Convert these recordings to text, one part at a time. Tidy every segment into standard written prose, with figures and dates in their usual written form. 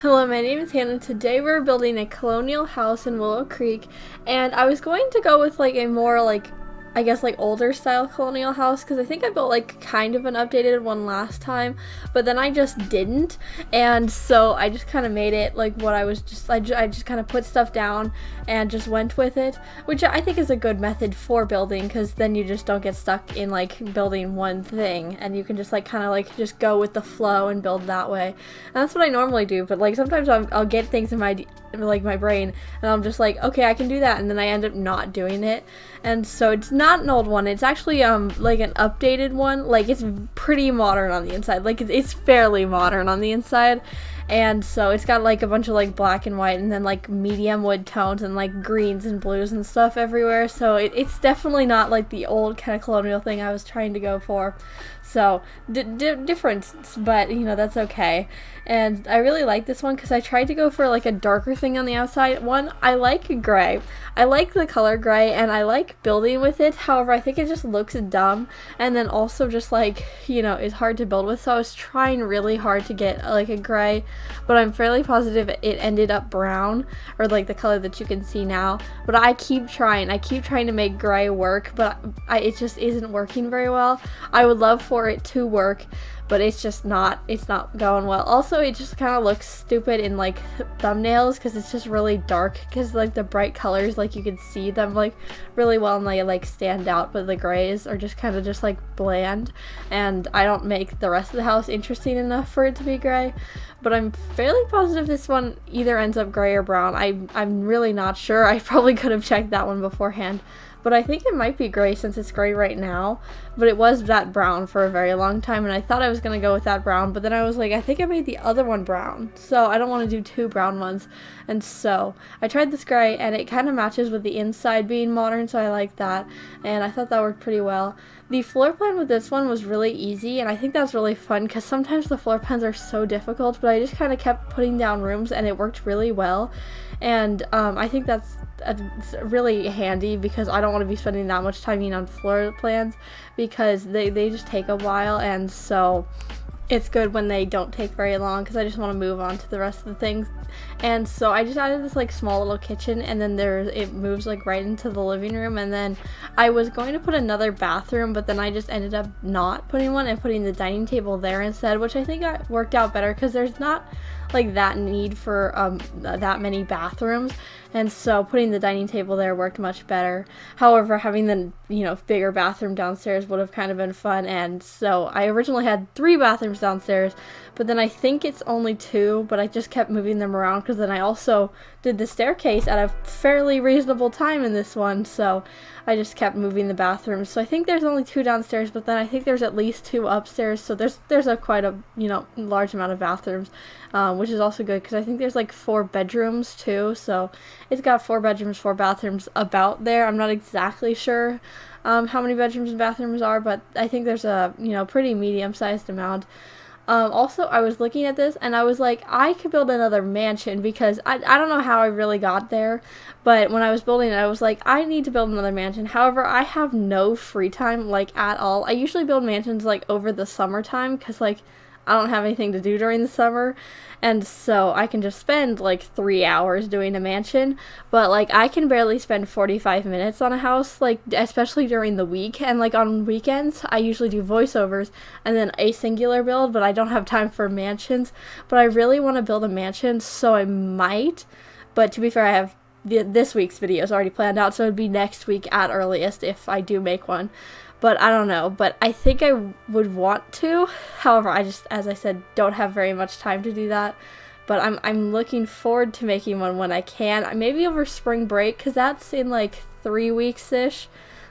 Hello, my name is Hannah. Today we're building a colonial house in Willow Creek, and I was going to go with like a more I guess older style colonial house because I think I built like kind of an updated one last time, but then I just didn't, and so I just kind of made it like what I was just I just kind of put stuff down and just went with it, which I think is a good method for building because then you just don't get stuck in like building one thing and you can just like kind of like just go with the flow and build that way. And that's what I normally do, but like sometimes I'll get things in my brain and I'm just like, okay, I can do that, and then I end up not doing it. And so it's not an old one, it's actually like an updated one. Like it's pretty modern on the inside, like it's fairly modern on the inside. And so it's got like a bunch of like black and white and then like medium wood tones and like greens and blues and stuff everywhere. So it's definitely not like the old kind of colonial thing I was trying to go for. So difference, but you know, that's okay. And I really like this one because I tried to go for like a darker thing on the outside. One, I like gray. I like the color gray and I like building with it. However, I think it just looks dumb, and then also just like, you know, it's hard to build with. So I was trying really hard to get like a gray, but I'm fairly positive it ended up brown, or like the color that you can see now. But I keep trying to make gray work, but it just isn't working very well. I would love for it to work, but it's not going well. Also, it just kind of looks stupid in like thumbnails because it's just really dark, because like the bright colors, like you can see them like really well and they like stand out, but the grays are just kind of just like bland, and I don't make the rest of the house interesting enough for it to be gray. But I'm fairly positive this one either ends up gray or brown. I'm really not sure. I probably could have checked that one beforehand, but I think it might be gray since it's gray right now. But it was that brown for a very long time, and I thought I was going to go with that brown, but then I was like, I think I made the other one brown, so I don't want to do two brown ones. And so I tried this gray, and it kind of matches with the inside being modern, so I like that, and I thought that worked pretty well. The floor plan with this one was really easy, and I think that's really fun because sometimes the floor plans are so difficult, but I just kind of kept putting down rooms and it worked really well. And I think that's really handy because I don't want to be spending that much time on floor plans because they just take a while, and so it's good when they don't take very long because I just want to move on to the rest of the things. And so I just added this like small little kitchen, and then it moves like right into the living room, and then I was going to put another bathroom, but then I just ended up not putting one and putting the dining table there instead, which I think worked out better because there's not like that need for that many bathrooms, and so putting the dining table there worked much better. However, having the bigger bathroom downstairs would have kind of been fun, and so I originally had 3 bathrooms downstairs, but then I think it's only 2, but I just kept moving them around because then I also did the staircase at a fairly reasonable time in this one, so I just kept moving the bathrooms. So I think there's only 2 downstairs, but then I think there's at least 2 upstairs, so there's a quite a large amount of bathrooms, which is also good because I think there's like 4 bedrooms too, so it's got 4 bedrooms, 4 bathrooms about there. I'm not exactly sure how many bedrooms and bathrooms are, but I think there's a pretty medium-sized amount. Also, I was looking at this and I was like, I could build another mansion because I don't know how I really got there, but when I was building it, I was like, I need to build another mansion. However, I have no free time like at all. I usually build mansions like over the summertime because like I don't have anything to do during the summer, and so I can just spend like 3 hours doing a mansion, but like I can barely spend 45 minutes on a house, like especially during the week. And like on weekends I usually do voiceovers and then a singular build, but I don't have time for mansions. But I really want to build a mansion, so I might, but to be fair, I have this week's video is already planned out, so it'd be next week at earliest if I do make one. But I don't know, but I think I would want to. However, I just, as I said, don't have very much time to do that. But I'm looking forward to making one when I can. Maybe over spring break, because that's in like 3 weeks-ish.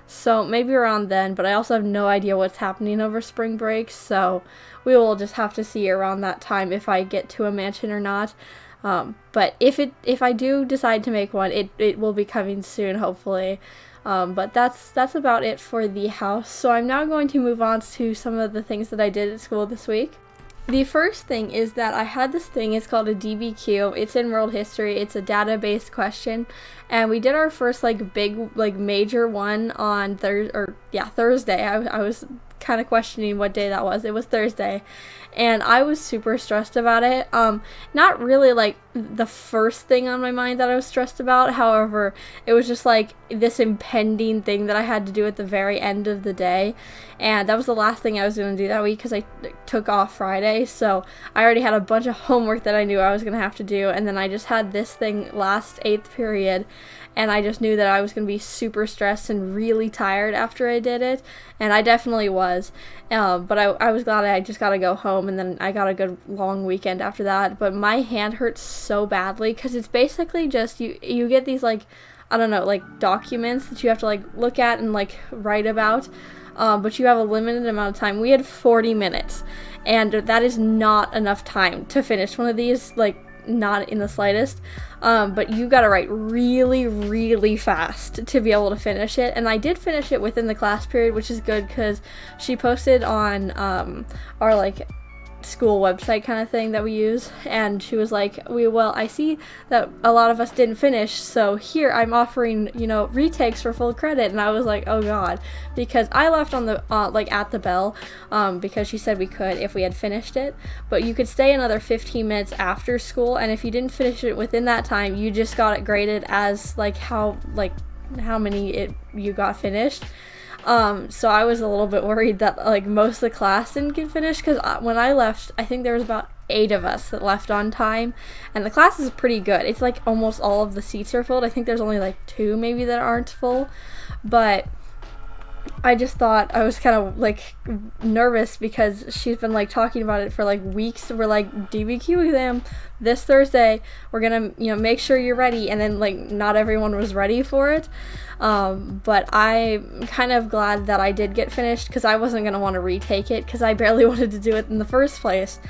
So maybe around then, but I also have no idea what's happening over spring break. So we will just have to see around that time if I get to a mansion or not. But if I do decide to make one, it will be coming soon, hopefully. But that's about it for the house. So I'm now going to move on to some of the things that I did at school this week. The first thing is that I had this thing, it's called a DBQ. It's in world history. It's a database question, and we did our first like big like major one on Thursday. I was kind of questioning what day that was. It was Thursday, and I was super stressed about it. Not really like the first thing on my mind that I was stressed about. However, it was just like this impending thing that I had to do at the very end of the day, and that was the last thing I was going to do that week because I took off Friday, so I already had a bunch of homework that I knew I was going to have to do, and then I just had this thing last 8th period, and I just knew that I was going to be super stressed and really tired after I did it, and I definitely was. But I was glad I just got to go home, and then I got a good long weekend after that. But my hand hurts so badly because it's basically just you get these like, I don't know, like documents that you have to like look at and like write about. But you have a limited amount of time. We had 40 minutes, and that is not enough time to finish one of these, like, not in the slightest. But you gotta write really, really fast to be able to finish it. And I did finish it within the class period, which is good because she posted on our, like, school website kind of thing that we use, and she was like, well, I see that a lot of us didn't finish, so here I'm offering, retakes for full credit. And I was like, oh god, because I left on the like at the bell, because she said we could if we had finished it, but you could stay another 15 minutes after school, and if you didn't finish it within that time, you just got it graded as like how many you got finished. So I was a little bit worried that like most of the class didn't get finished, because when I left, I think there was about 8 of us that left on time, and the class is pretty good. It's like almost all of the seats are filled. I think there's only like 2 maybe that aren't full, but I just thought, I was kind of like nervous because she's been like talking about it for like weeks. We're like, DBQ exam this Thursday, we're gonna make sure you're ready, and then like not everyone was ready for it. But I'm kind of glad that I did get finished, because I wasn't gonna want to retake it because I barely wanted to do it in the first place.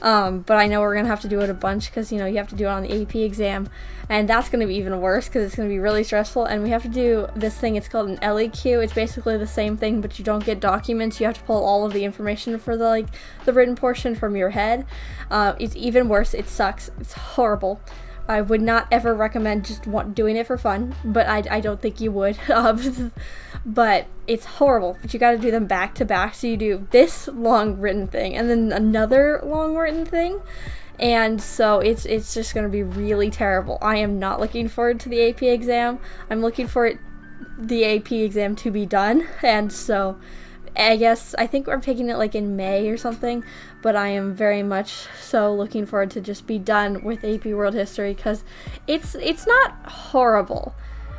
But I know we're gonna have to do it a bunch because you have to do it on the AP exam, and that's gonna be even worse because it's gonna be really stressful. And we have to do this thing, it's called an LEQ. It's basically the same thing, but you don't get documents. You have to pull all of the information for the written portion from your head. It's even worse. It sucks. It's horrible. I would not ever recommend just doing it for fun, but I don't think you would. But it's horrible. But you got to do them back to back. So you do this long written thing and then another long written thing. And so it's just going to be really terrible. I am not looking forward to the AP exam. I'm looking for the AP exam to be done. And so I think we're taking it like in May or something, but I am very much so looking forward to just be done with AP World History, because it's not horrible,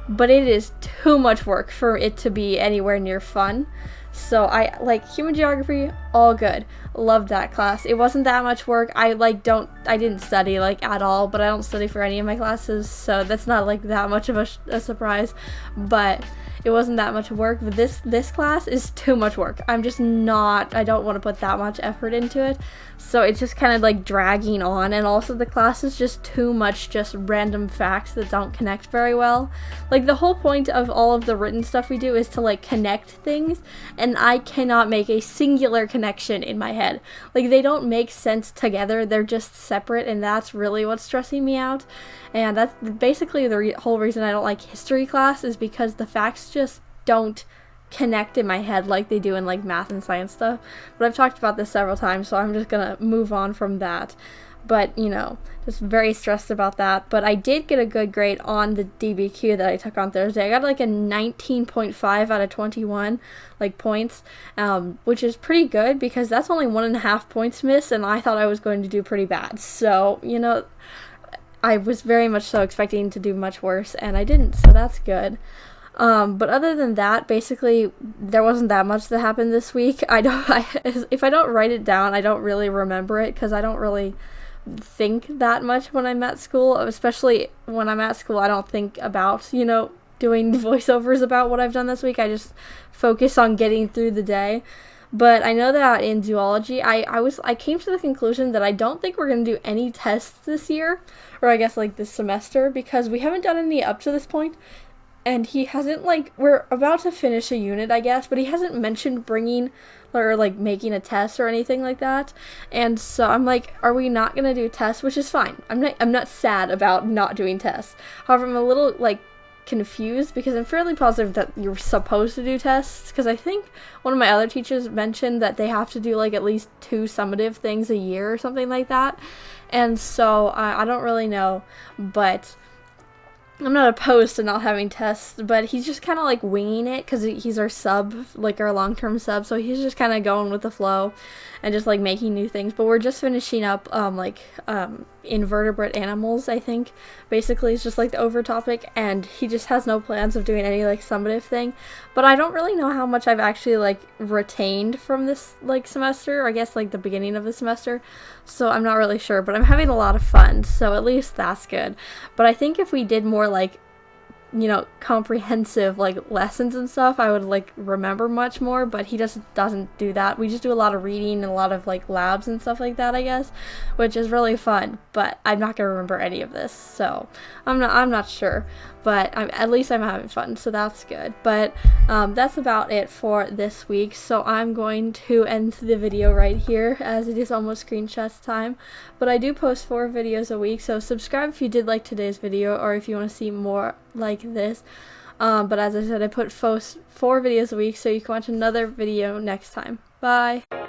but it is too much work for it to be anywhere near fun. So I like Human Geography, all good. Loved that class. It wasn't that much work. I didn't study like at all, but I don't study for any of my classes, so that's not like that much of a surprise. But it wasn't that much work. But this class is too much work. I don't want to put that much effort into it. So it's just kind of like dragging on, and also the class is just too much just random facts that don't connect very well. Like the whole point of all of the written stuff we do is to like connect things, and I cannot make a singular connection in my head. Like they don't make sense together, they're just separate, and that's really what's stressing me out. And that's basically the whole reason I don't like history class, is because the facts just don't connect in my head like they do in like math and science stuff. But I've talked about this several times, so I'm just gonna move on from that. But just very stressed about that. But I did get a good grade on the DBQ that I took on Thursday. I got like a 19.5 out of 21 like points, which is pretty good because that's only 1.5 points missed, and I thought I was going to do pretty bad. So I was very much so expecting to do much worse, and I didn't, so that's good. But other than that, basically, there wasn't that much that happened this week. If I don't write it down, I don't really remember it, because I don't really think that much when I'm at school. Especially when I'm at school, I don't think about, doing voiceovers about what I've done this week. I just focus on getting through the day. But I know that in zoology, I came to the conclusion that I don't think we're going to do any tests this year, or I guess like this semester, because we haven't done any up to this point. And he hasn't, we're about to finish a unit, I guess, but he hasn't mentioned bringing or, making a test or anything like that. And so I'm like, are we not going to do tests? Which is fine. I'm not sad about not doing tests. However, I'm a little, confused because I'm fairly positive that you're supposed to do tests, because I think one of my other teachers mentioned that they have to do like at least 2 summative things a year or something like that. And so I don't really know, but I'm not opposed to not having tests, but he's just kind of like winging it because he's our sub, like our long-term sub, so he's just kind of going with the flow and just like making new things. But we're just finishing up invertebrate animals, I think. Basically, it's just like the over topic, and he just has no plans of doing any like summative thing. But I don't really know how much I've actually like retained from this like semester, or I guess like the beginning of the semester, so I'm not really sure, but I'm having a lot of fun, so at least that's good. But I think if we did more like, you know, comprehensive like lessons and stuff, I would like remember much more, but he just doesn't do that. We just do a lot of reading and a lot of like labs and stuff like that, I guess, which is really fun, but I'm not gonna remember any of this, so I'm not sure, but at least I'm having fun, so that's good. But that's about it for this week, so I'm going to end the video right here as it is almost screenshots time. But I do post 4 videos a week, so subscribe if you did like today's video or if you want to see more like this. But as I said, I put 4 videos a week, so you can watch another video next time. Bye!